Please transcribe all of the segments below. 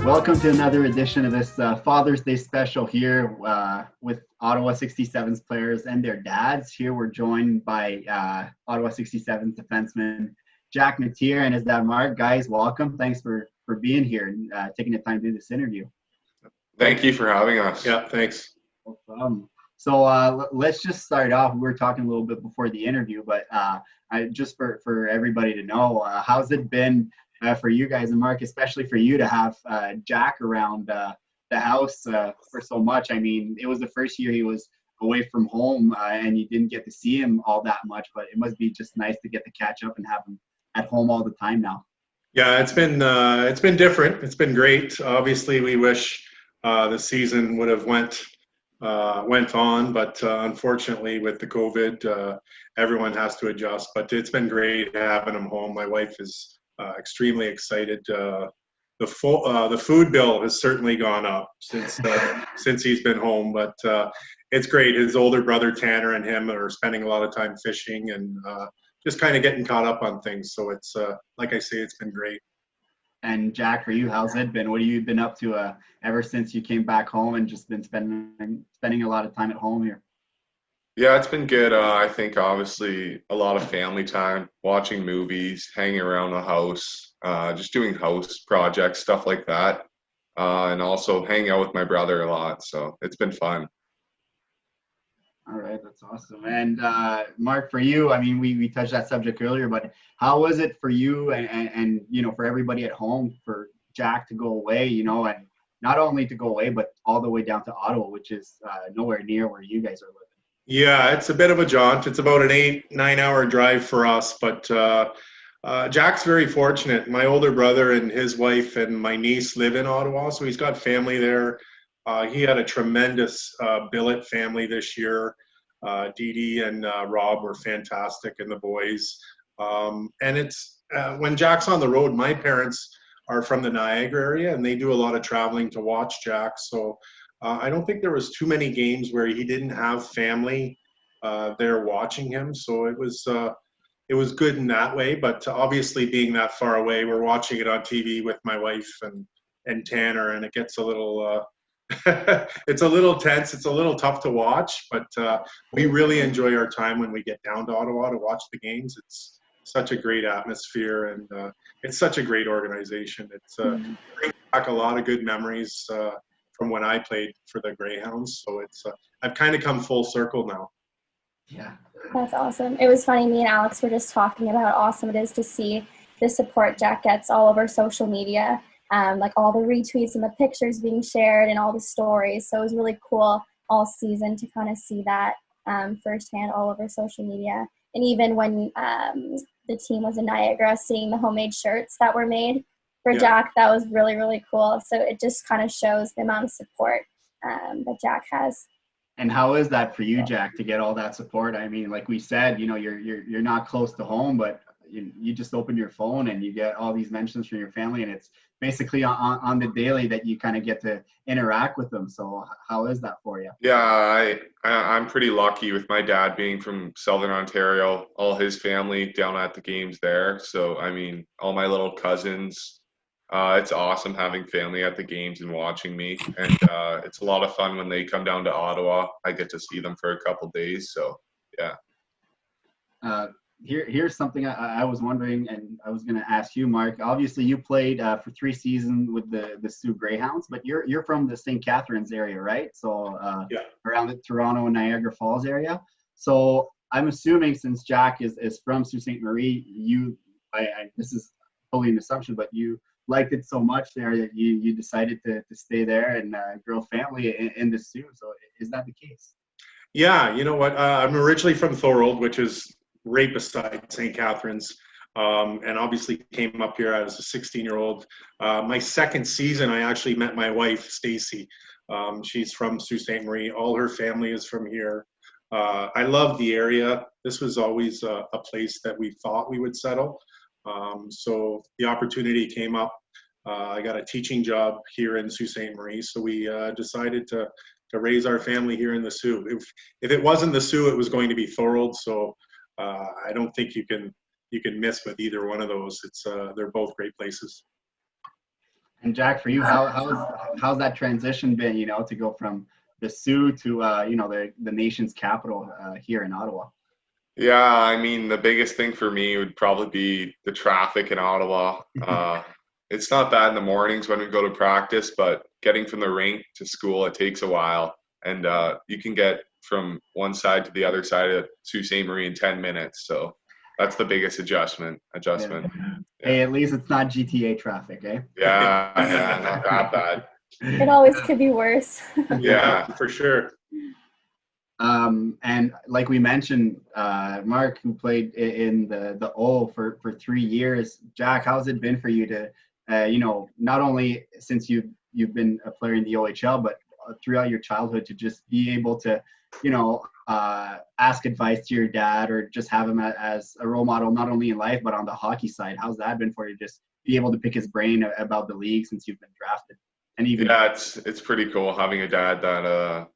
Welcome to another edition of this Father's Day special here with Ottawa 67's players and their dads. Here we're joined by Ottawa 67's defenseman Jack Mateer and his dad Mark. Guys, welcome. Thanks for being here and taking the time to do this interview. Thank you for having us. Yeah, thanks. No problem. So let's just start off. We were talking a little bit before the interview, but just for everybody to know, how's it been for you guys, and Mark, especially for you to have Jack around the house for so much? I mean, it was the first year he was away from home and you didn't get to see him all that much, but it must be just nice to get to catch up and have him at home all the time now. Yeah, it's been different. It's been great. Obviously, we wish the season would have went on, but unfortunately with the COVID, everyone has to adjust. But it's been great having him home. My wife is extremely excited. The food bill has certainly gone up since he's been home, but it's great. His older brother Tanner and him are spending a lot of time fishing and just kind of getting caught up on things. So it's like I say, it's been great. And Jack, for you, how's it been? What have you been up to ever since you came back home and just been spending a lot of time at home here? Yeah, it's been good. I think obviously a lot of family time, watching movies, hanging around the house, just doing house projects, stuff like that. And also hanging out with my brother a lot. So it's been fun. All right, that's awesome. And Mark, for you, I mean, we touched that subject earlier, but how was it for you and you know, for everybody at home, for Jack to go away, you know, and not only to go away, but all the way down to Ottawa, which is nowhere near where you guys are living? Yeah, it's a bit of a jaunt. It's about an 8-9 hour drive for us, but Jack's very fortunate. My older brother and his wife and my niece live in Ottawa, so he's got family there. He had a tremendous billet family this year. Dee Dee and Rob were fantastic, and the boys. And it's when Jack's on the road, my parents are from the Niagara area, and they do a lot of traveling to watch Jack. So I don't think there was too many games where he didn't have family there watching him. So it was good in that way. But obviously, being that far away, we're watching it on TV with my wife and Tanner, and it gets a little. It's a little tense. It's a little tough to watch, but we really enjoy our time when we get down to Ottawa to watch the games. It's such a great atmosphere, and it's such a great organization. It's brings back a lot of good memories from when I played for the Greyhounds. So it's I've kind of come full circle now. Yeah, that's awesome. It was funny. Me and Alex were just talking about how awesome it is to see the support Jack gets all over social media. Like all the retweets and the pictures being shared and all the stories. So it was really cool all season to kind of see that firsthand all over social media. And even when the team was in Niagara, seeing the homemade shirts that were made for Jack, that was really, really cool. So it just kind of shows the amount of support that Jack has. And how is that for you, Jack, to get all that support? I mean, like we said, you know, you're not close to home, but you just open your phone and you get all these mentions from your family, and it's basically on the daily that you kind of get to interact with them. So how is that for you? Yeah, I'm pretty lucky with my dad being from Southern Ontario, all his family down at the games there. So, I mean, all my little cousins, it's awesome having family at the games and watching me. And it's a lot of fun when they come down to Ottawa. I get to see them for a couple days. So, yeah. Here's something I was wondering, and I was going to ask you, Mark. Obviously, you played for 3 seasons with the Sioux Greyhounds, but you're from the St. Catharines area, right? So around the Toronto and Niagara Falls area. So I'm assuming since Jack is from Sault Ste. Marie, this is totally an assumption, but you liked it so much there that you decided to stay there and grow family in the Sioux. So is that the case? Yeah, you know what? I'm originally from Thorold, which is right beside St. Catharines, and obviously came up here as a 16-year-old. My second season, I actually met my wife, Stacy. She's from Sault Ste. Marie. All her family is from here. I love the area. This was always a place that we thought we would settle. So the opportunity came up. I got a teaching job here in Sault Ste. Marie, so we decided to raise our family here in the Sioux. If it wasn't the Sioux, it was going to be Thorold. So I don't think you can miss with either one of those. They're both great places. And Jack, for you, how's that transition been? You know, to go from the Sioux to the nation's capital here in Ottawa. Yeah, I mean, the biggest thing for me would probably be the traffic in Ottawa. It's not bad in the mornings when we go to practice, but getting from the rink to school, it takes a while. And you can get from one side to the other side of Sault Ste. Marie in 10 minutes. So that's the biggest adjustment. Yeah. Hey, at least it's not GTA traffic, eh? Yeah, not that bad. It always could be worse. Yeah, for sure. And like we mentioned, Mark, who played in the O for 3 years. Jack, how's it been for you to, not only since you've been a player in the OHL, but throughout your childhood to just be able to, ask advice to your dad or just have him as a role model, not only in life, but on the hockey side. How's that been for you? Just be able to pick his brain about the league since you've been drafted. And even it's pretty cool having a dad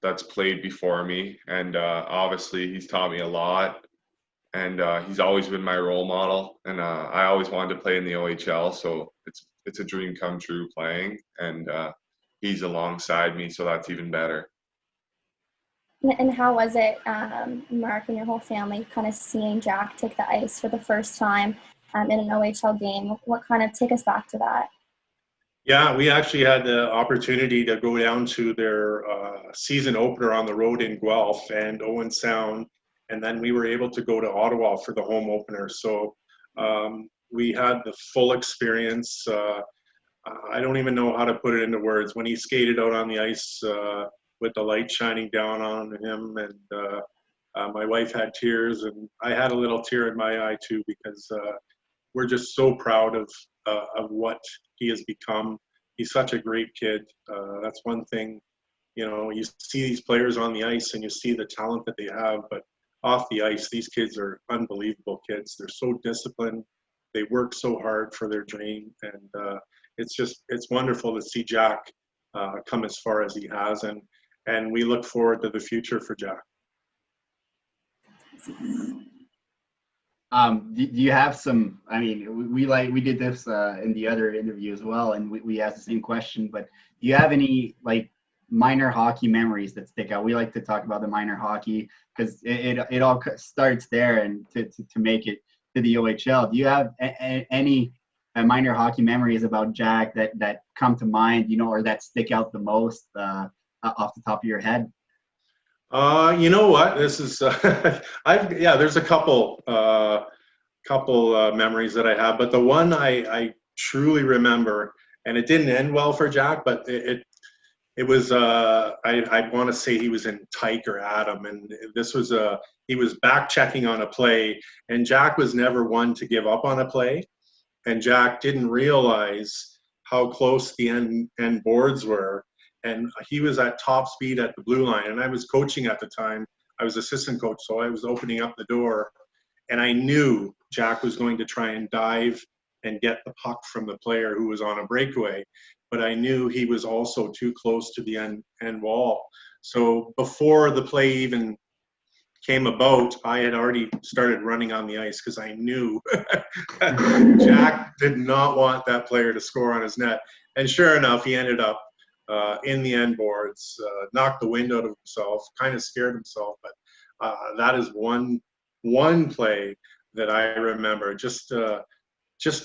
that's played before me, and obviously he's taught me a lot, and he's always been my role model, and I always wanted to play in the OHL, so it's a dream come true playing, and he's alongside me, so that's even better. And how was it, Mark and your whole family, kind of seeing Jack take the ice for the first time in an OHL game? What kind of take us back to that? Yeah, we actually had the opportunity to go down to their season opener on the road in Guelph and Owen Sound, and then we were able to go to Ottawa for the home opener. So we had the full experience. I don't even know how to put it into words. When he skated out on the ice with the light shining down on him, and my wife had tears, and I had a little tear in my eye too, because we're just so proud of what he has become. He's such a great kid. That's one thing, you see these players on the ice and you see the talent that they have, but off the ice, these kids are unbelievable kids. They're so disciplined. They work so hard for their dream. And it's wonderful to see Jack come as far as he has. And we look forward to the future for Jack. Do you have some, I mean, we did this in the other interview as well, and we asked the same question, but do you have any minor hockey memories that stick out? We like to talk about the minor hockey because it all starts there, and to make it to the OHL. Do you have any minor hockey memories about Jack that come to mind, or that stick out the most off the top of your head? You know what? This is there's a couple memories that I have, but the one I truly remember, and it didn't end well for Jack, but it was I want to say he was in Tyke or Adam, and this was he was back checking on a play, and Jack was never one to give up on a play, and Jack didn't realize how close the end boards were. And he was at top speed at the blue line. And I was coaching at the time. I was assistant coach, so I was opening up the door. And I knew Jack was going to try and dive and get the puck from the player who was on a breakaway. But I knew he was also too close to the end wall. So before the play even came about, I had already started running on the ice because I knew Jack did not want that player to score on his net. And sure enough, he ended up in the end boards, knocked the wind out of himself, kind of scared himself. But that is one play that I remember. Just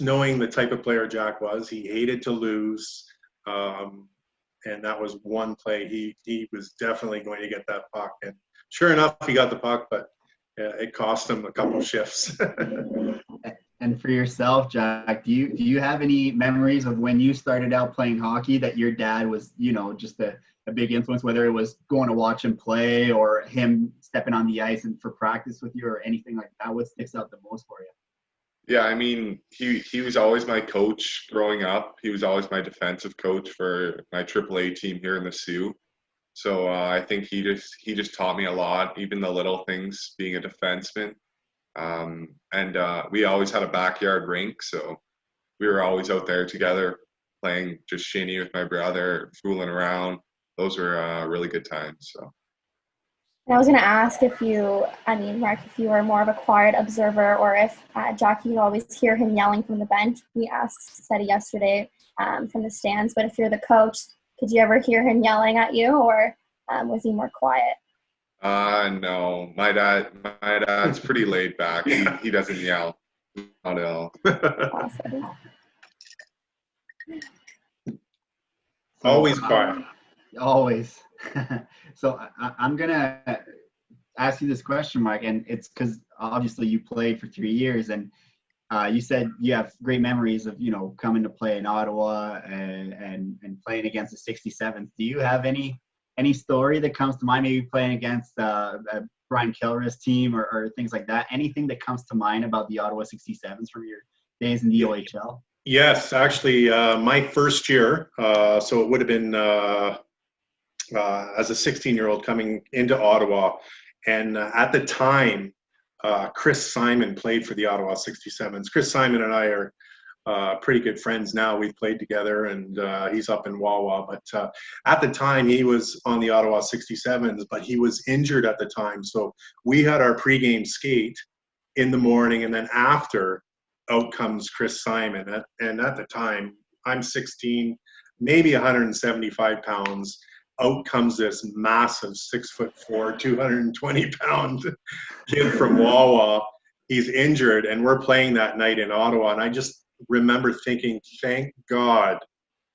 knowing the type of player Jack was, he hated to lose, and that was one play. He was definitely going to get that puck, and sure enough, he got the puck, but it cost him a couple shifts. And for yourself, Jack, do you have any memories of when you started out playing hockey that your dad was, just a big influence, whether it was going to watch him play or him stepping on the ice and for practice with you or anything like that? What sticks out the most for you? Yeah, I mean, he was always my coach growing up. He was always my defensive coach for my AAA team here in the Sioux. So I think he just taught me a lot, even the little things, being a defenseman. And we always had a backyard rink, so we were always out there together playing just shinny with my brother, fooling around. Those were really good times. So. I was going to ask Mark, if you were more of a quiet observer or if Jack, you could always hear him yelling from the bench. We said yesterday from the stands. But if you're the coach, could you ever hear him yelling at you, or was he more quiet? No, my dad's pretty laid back. He doesn't yell. Not at all. Awesome. Always quiet. Always. So I'm gonna ask you this question, Mark, and it's because obviously you played for 3 years, and you said you have great memories of coming to play in Ottawa and playing against the 67s. Do you have any story that comes to mind? Maybe playing against Brian Kilrea's team or things like that. Anything that comes to mind about the Ottawa 67s from your days in the OHL? Yes, actually, my first year, so it would have been as a 16-year-old coming into Ottawa. And at the time, Chris Simon played for the Ottawa 67s. Chris Simon and I are pretty good friends now. We've played together, and he's up in Wawa. But at the time, he was on the Ottawa 67s, but he was injured at the time. So we had our pregame skate in the morning, and then after, out comes Chris Simon. And at the time, I'm 16, maybe 175 pounds. Out comes this massive 6'4", 220-pound kid from Wawa. He's injured, and we're playing that night in Ottawa. And I just remember thinking, thank God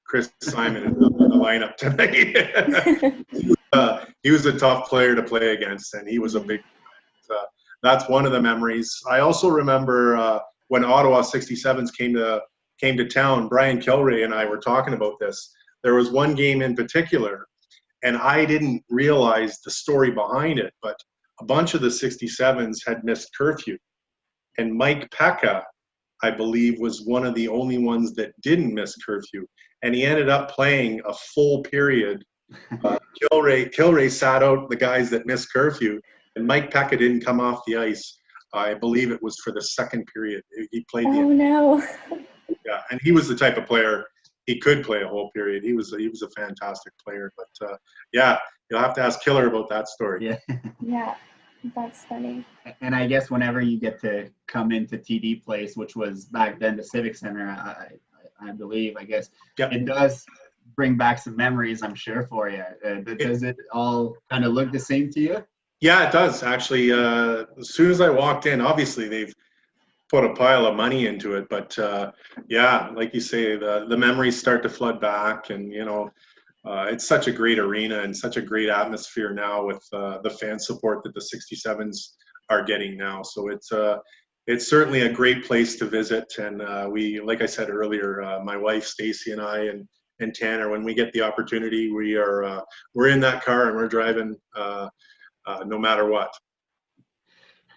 Chris Simon is in the lineup tonight. He was a tough player to play against, and he was a big that's one of the memories. I also remember when Ottawa 67s came to town, Brian Kilrea and I were talking about this. There was one game in particular, and I didn't realize the story behind it, but a bunch of the 67s had missed curfew. And Mike Pekka, I believe, was one of the only ones that didn't miss curfew. And he ended up playing a full period. Kilrea sat out the guys that missed curfew, and Mike Pekka didn't come off the ice. I believe it was for the second period. He played no. Yeah, and he was the type of player, he could play a whole period. He was a fantastic player. But yeah, you'll have to ask Killer about that story. Yeah, that's funny. And I guess whenever you get to come into TD Place, which was back then the Civic Center, I believe, I guess, it does bring back some memories, I'm sure, for you. Does it all kind of look the same to you? Yeah, it does, actually. As soon as I walked in, obviously they've put a pile of money into it, but yeah, like you say, the memories start to flood back, and it's such a great arena and such a great atmosphere now with the fan support that the 67s are getting now. So it's certainly a great place to visit, and we, like I said earlier, my wife Stacy and I and Tanner, when we get the opportunity, we're in that car and we're driving no matter what.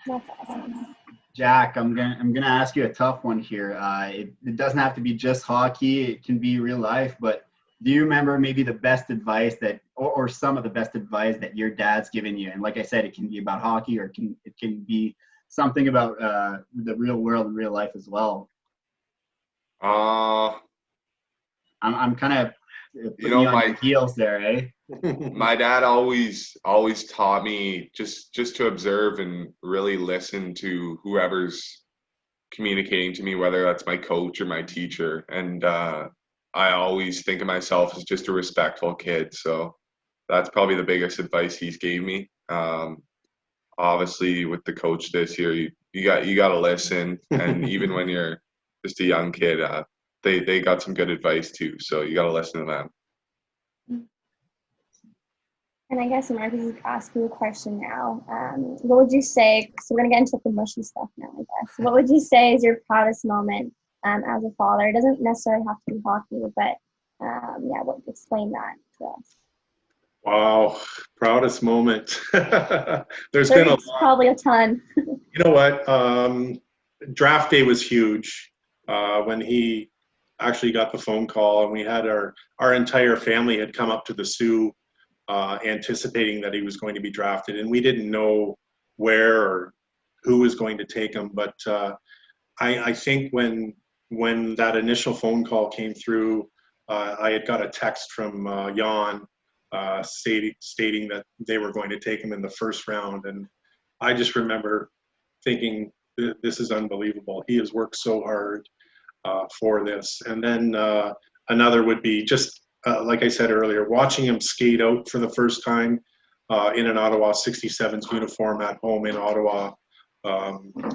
That's awesome. Jack, I'm gonna ask you a tough one here. It doesn't have to be just hockey; it can be real life. But do you remember maybe the best advice or some of the best advice that your dad's given you? And like I said, it can be about hockey, or it can be something about the real world and real life as well. I'm kind of putting you on your heels there, eh? My dad always taught me just to observe and really listen to whoever's communicating to me, whether that's my coach or my teacher. And I always think of myself as just a respectful kid. So that's probably the biggest advice he's gave me. Obviously, with the coach this year, you got to listen. And even when you're just a young kid, they got some good advice too. So you got to listen to them. And I guess Mark is asking you a question now. What would you say, so we're going to get into the mushy stuff now, I guess. What would you say is your proudest moment as a father? It doesn't necessarily have to be hockey, but explain that to us. Wow, proudest moment. There's been a lot. Probably a ton. You know what? Draft day was huge when he actually got the phone call, and we had our entire family had come up to the Sioux anticipating that he was going to be drafted, and we didn't know where or who was going to take him. But I think when that initial phone call came through, I had got a text from Jan stating that they were going to take him in the first round, and I just remember thinking, this is unbelievable. He has worked so hard for this. And then a another would be just, like I said earlier, watching him skate out for the first time in an Ottawa 67s uniform at home in Ottawa.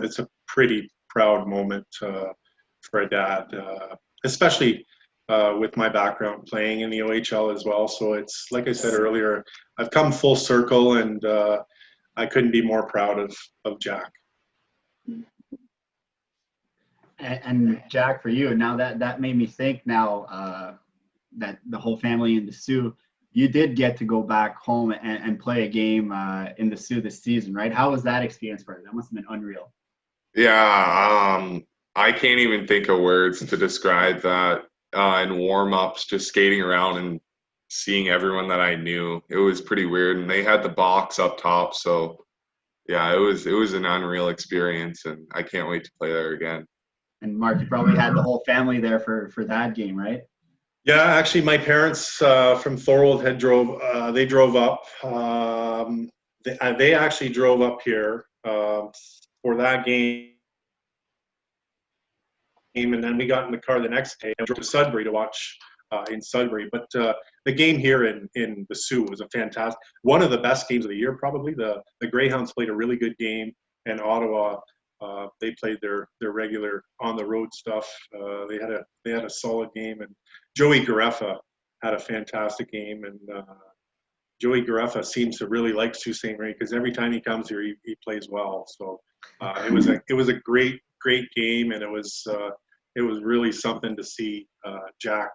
It's a pretty proud moment for a dad, especially with my background playing in the OHL as well. So it's, like I said earlier, I've come full circle, and I couldn't be more proud of Jack. And Jack, for you, now that made me think now that the whole family in the Sioux, you did get to go back home and play a game in the Sioux this season, right? How was that experience for you? That must have been unreal. Yeah, I can't even think of words to describe that. In warm-ups, just skating around and seeing everyone that I knew. It was pretty weird, and they had the box up top, so yeah, it was an unreal experience, and I can't wait to play there again. And Mark, you probably had the whole family there for that game, right? Yeah, actually, my parents from Thorold they drove up. They actually drove up here for that game. And then we got in the car the next day and drove to Sudbury to watch in Sudbury. But the game here in the Sioux was a fantastic, one of the best games of the year probably. The Greyhounds played a really good game, and Ottawa, they played their regular on the road stuff. They had a solid game, and Joey Gareffa had a fantastic game, and Joey Gareffa seems to really like Sault Ste. Marie because every time he comes here, he plays well. So it was a great game, and it was really something to see Jack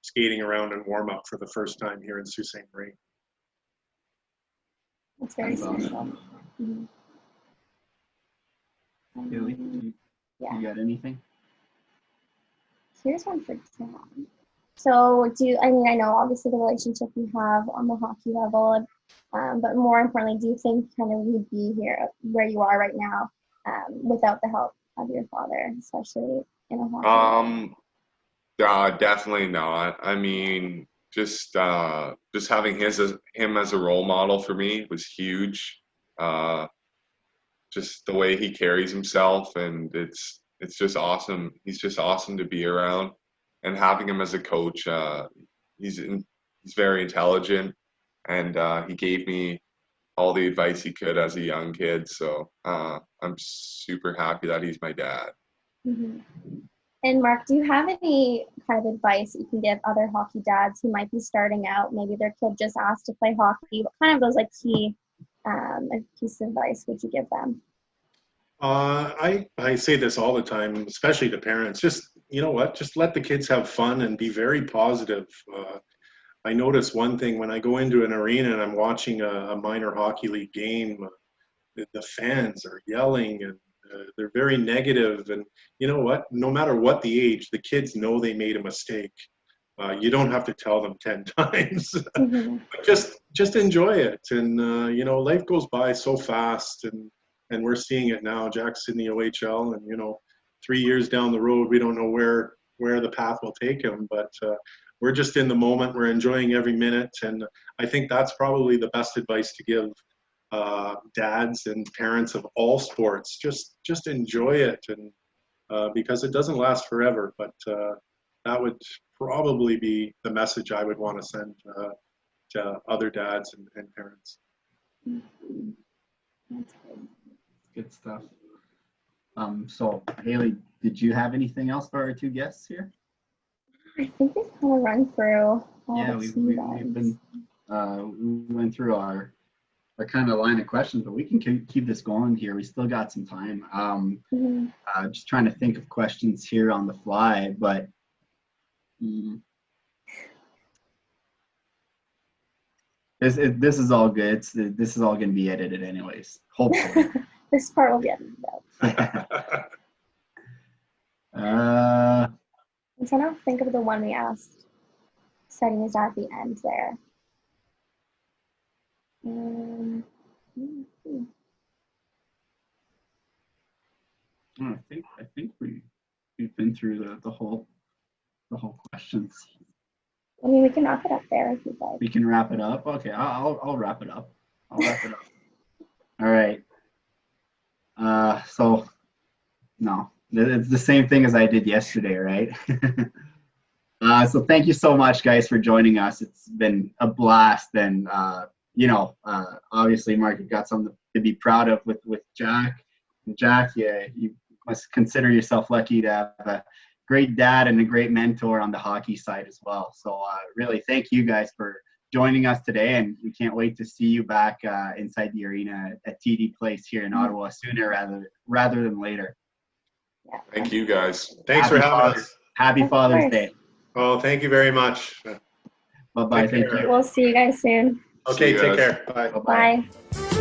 skating around and warm up for the first time here in Sault Ste. Marie. That's very special. Mm-hmm. Hailey, you got anything? Here's one for John. So I know obviously the relationship you have on the hockey level, but more importantly, do you think kind of you'd be here where you are right now without the help of your father, especially in a hockey level? Definitely not. I mean, just having him as a role model for me was huge. Just the way he carries himself, and it's just awesome. He's just awesome to be around, and having him as a coach, he's very intelligent, and he gave me all the advice he could as a young kid. So I'm super happy that he's my dad. Mm-hmm. And Mark, do you have any kind of advice that you can give other hockey dads who might be starting out? Maybe their kid just asked to play hockey. What kind of those key piece of advice would you give them? I say this all the time, especially to parents. Just, you know what? Just let the kids have fun and be very positive. I notice one thing when I go into an arena and I'm watching a minor hockey league game, the fans are yelling and they're very negative. And you know what? No matter what the age, the kids know they made a mistake. You don't have to tell them 10 times. Mm-hmm. just enjoy it. And life goes by so fast, and we're seeing it now. Jack's in the OHL, and 3 years down the road, we don't know where the path will take him. But we're just in the moment. We're enjoying every minute, and I think that's probably the best advice to give dads and parents of all sports. Just enjoy it, and because it doesn't last forever. But that would probably be the message I would want to send to other dads and parents. That's good. Good stuff. So Hailey, did you have anything else for our two guests here? I think we've kind of run through all We've been we went through our kind of line of questions, but we can keep this going here. We still got some time. Just trying to think of questions here on the fly, but this is all good. This is all going to be edited anyways, hopefully. This part will be edited out. I'm trying to think of the one we asked. Setting is at the end there. I think we've been through the whole questions. I mean, we can wrap it up there if you'd like. We can wrap it up. Okay, I'll wrap it up. All right. So no, it's the same thing as I did yesterday, right? So thank you so much, guys, for joining us. It's been a blast, and obviously, Mark, you've got something to be proud of with Jack. And Jack, you must consider yourself lucky to have a great dad and a great mentor on the hockey side as well. So really, thank you guys for joining us today, and we can't wait to see you back inside the arena at TD Place here in Ottawa sooner rather than later. Yeah. Thank you, guys. Thanks for having us. Happy Father's Day. Oh, thank you very much. Bye-bye. Thank you. We'll see you guys soon. Okay, take guys. care. Bye. Bye-bye. Bye.